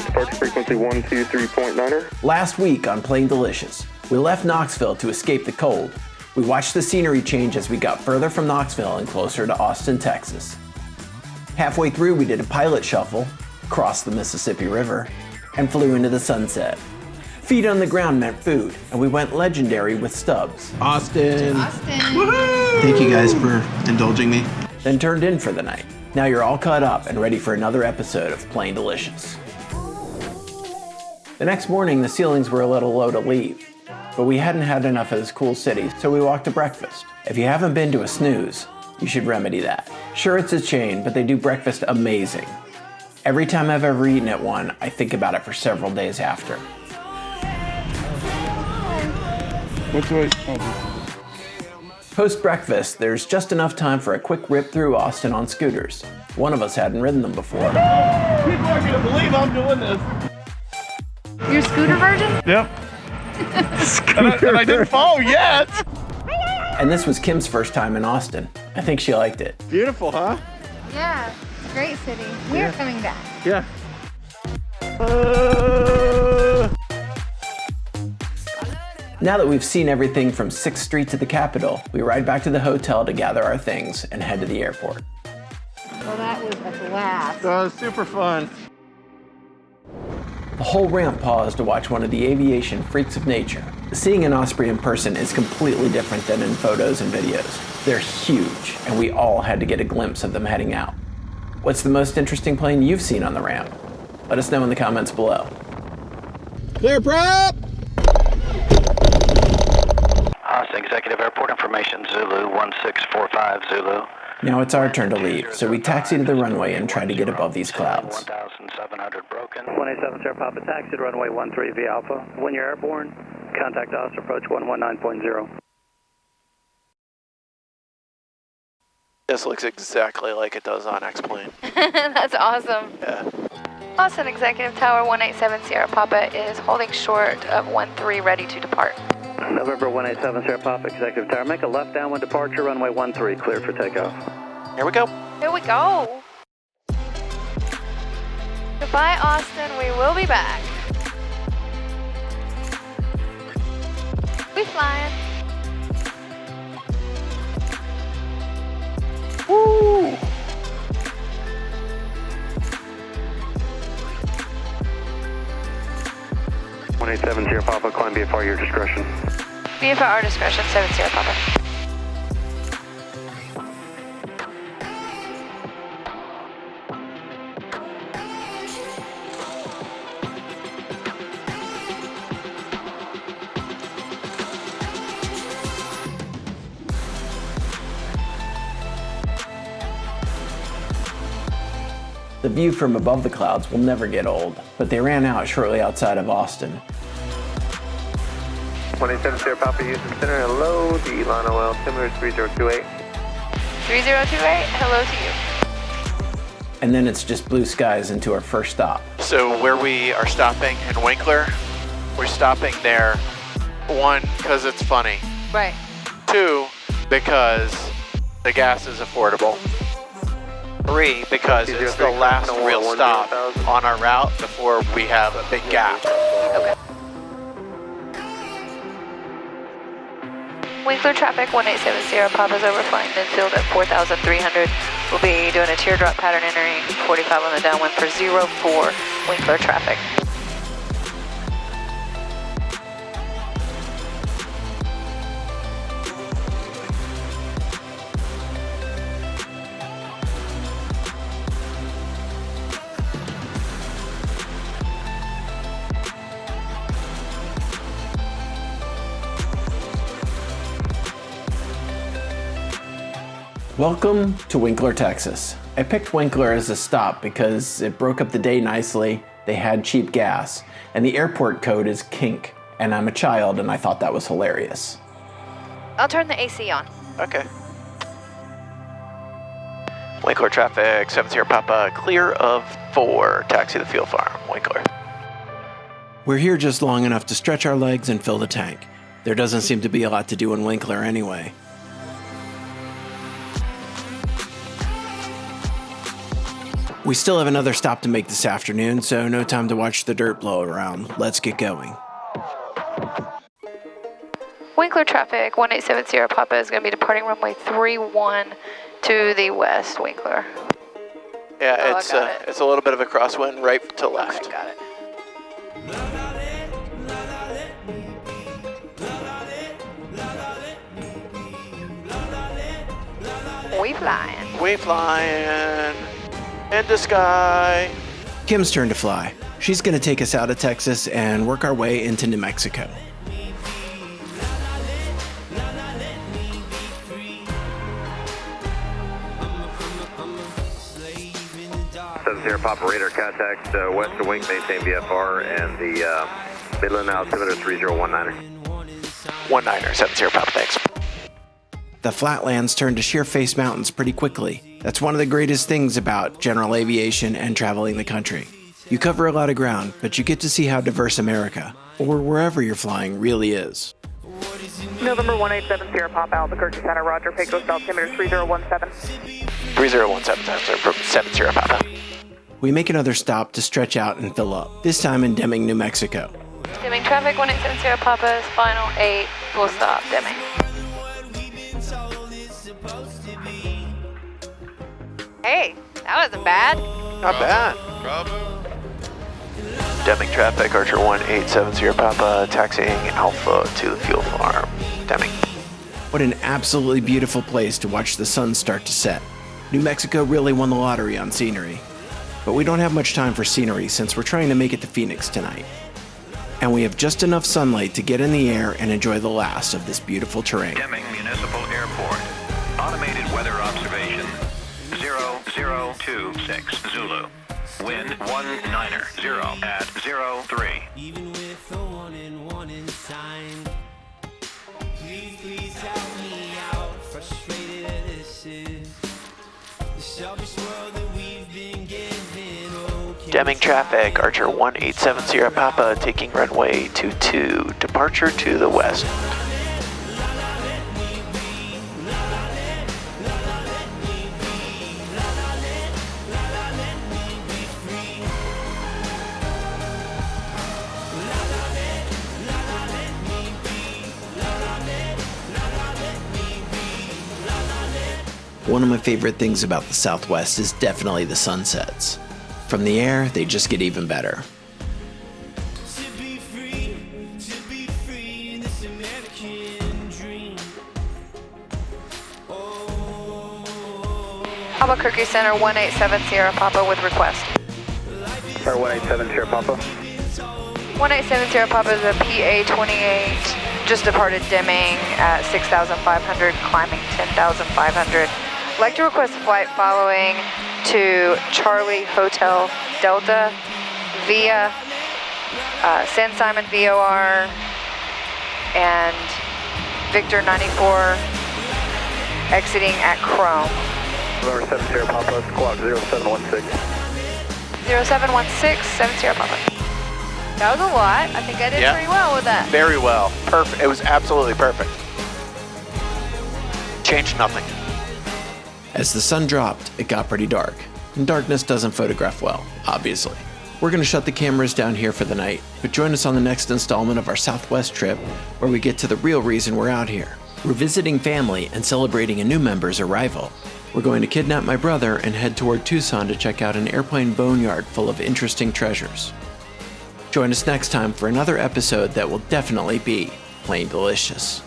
Departure frequency 123.9er. Last week on Plain Delicious, we left Knoxville to escape the cold. We watched the scenery change as we got further from Knoxville and closer to Austin, Texas. Halfway through, we did a pilot shuffle, crossed the Mississippi River, and flew into the sunset. Feet on the ground meant food, and we went legendary with Stubbs. Austin. Woohoo! Thank you guys for indulging me. Then turned in for the night. Now you're all caught up and ready for another episode of Plain Delicious. The next morning, the ceilings were a little low to leave, but we hadn't had enough of this cool city, so we walked to breakfast. If you haven't been to a snooze, you should remedy that. Sure, it's a chain, but they do breakfast amazing. Every time I've ever eaten at one, I think about it for several days after. Which way? Post-breakfast, there's just enough time for a quick rip through Austin on scooters. One of us hadn't ridden them before. People are gonna believe I'm doing this. Your scooter version? Yep. and I didn't fall yet. And this was Kim's first time in Austin. I think she liked it. Beautiful, huh? Yeah, great city. We're coming back. Yeah. Now that we've seen everything from 6th Street to the Capitol, we ride back to the hotel to gather our things and head to the airport. Well, that was a blast. That was super fun. The whole ramp paused to watch one of the aviation freaks of nature. Seeing an Osprey in person is completely different than in photos and videos. They're huge, and we all had to get a glimpse of them heading out. What's the most interesting plane you've seen on the ramp? Let us know in the comments below. Clear prep! Austin Executive Airport Information, Zulu 1645 Zulu. Now it's our turn to leave, so we taxi to the runway and try to get above these clouds. 1700 broken. 187 Sierra Papa, taxi to runway 13 V Alpha. When you're airborne, contact us, approach 119.0. This looks exactly like it does on X-Plane. That's awesome. Yeah. Austin Executive Tower 187 Sierra Papa is holding short of 13 ready to depart. November 187 Sierra Papa, Executive Tower. Make a left downwind departure, runway 13, cleared for takeoff. Here we go. Here we go. Goodbye, Austin. We will be back. We flying. Woo! .187 Sierra Papa, climb VFR your discretion. VFR our discretion, 7 Sierra Papa. The view from above the clouds will never get old, but they ran out shortly outside of Austin. 187 Sierra Papa, Houston Center. Hello, the Lono altimeter 3028. 3028, hello to you. And then it's just blue skies into our first stop. So where we are stopping in Winkler, we're stopping there, 1, because it's funny. Right. 2, because the gas is affordable. 3, because it's the last real stop on our route before we have a big gap. Okay. Winkler traffic 187 Sierra Papa's overflying midfield at 4,300. We'll be doing a teardrop pattern entering 45 on the downwind for 04 Winkler traffic. Welcome to Winkler, Texas. I picked Winkler as a stop because it broke up the day nicely, they had cheap gas, and the airport code is KINK, and I'm a child and I thought that was hilarious. I'll turn the AC on. Okay. Winkler traffic, 7 Sierra Papa, clear of 4, taxi to the fuel farm, Winkler. We're here just long enough to stretch our legs and fill the tank. There doesn't seem to be a lot to do in Winkler anyway. We still have another stop to make this afternoon, so no time to watch the dirt blow around. Let's get going. Winkler traffic, 1870 Papa is going to be departing runway 31 to the west, Winkler. Yeah, Oh, it's a little bit of a crosswind right to left. Okay, got it. We flying. We flying in the sky. Kim's turn to fly. She's going to take us out of Texas and work our way into New Mexico. 70 Papa radar contact west of wing, maintain VFR, and the Midland altimeter 3019er. 19er, 70 Papa, thanks. The flatlands turn to sheer-face mountains pretty quickly. That's one of the greatest things about general aviation and traveling the country. You cover a lot of ground, but you get to see how diverse America, or wherever you're flying, really is. November 1870 Papa, Albuquerque Center, Roger, Pecos altimeter 3017. 3017, 70 Papa. We make another stop to stretch out and fill up, this time in Deming, New Mexico. Deming traffic, 1870 Papa, final 8, full stop, Deming. Hey, that wasn't bad. Not bad. Deming traffic, Archer 1870 Papa, taxiing Alpha to the fuel farm. Deming. What an absolutely beautiful place to watch the sun start to set. New Mexico really won the lottery on scenery. But we don't have much time for scenery since we're trying to make it to Phoenix tonight. And we have just enough sunlight to get in the air and enjoy the last of this beautiful terrain. Deming Municipal Airport. Automated weather observation 0026 Zulu. Wind 190 at 03. Even with a 1 and 1 in sign. Please help me out. Frustrated this is the selfish world that we've been given. Deming traffic, Archer 1870 Papa, taking runway 22, departure to the west. One of my favorite things about the Southwest is definitely the sunsets. From the air, they just get even better. Albuquerque Center, 1870 Papa with request. Or 1870 Papa. 1870 Papa is a PA-28, just departed Deming at 6,500, climbing 10,500. Like to request a flight following to Charlie Hotel Delta via San Simon VOR and Victor 94 exiting at Chrome. November 70 Papa, squawk 0716. 0716, 70 Papa. That was a lot. I think I did pretty well with that. Very well. Perfect. It was absolutely perfect. Changed nothing. As the sun dropped, it got pretty dark. And darkness doesn't photograph well, obviously. We're going to shut the cameras down here for the night, but join us on the next installment of our Southwest trip, where we get to the real reason we're out here. We're visiting family and celebrating a new member's arrival. We're going to kidnap my brother and head toward Tucson to check out an airplane boneyard full of interesting treasures. Join us next time for another episode that will definitely be plain delicious.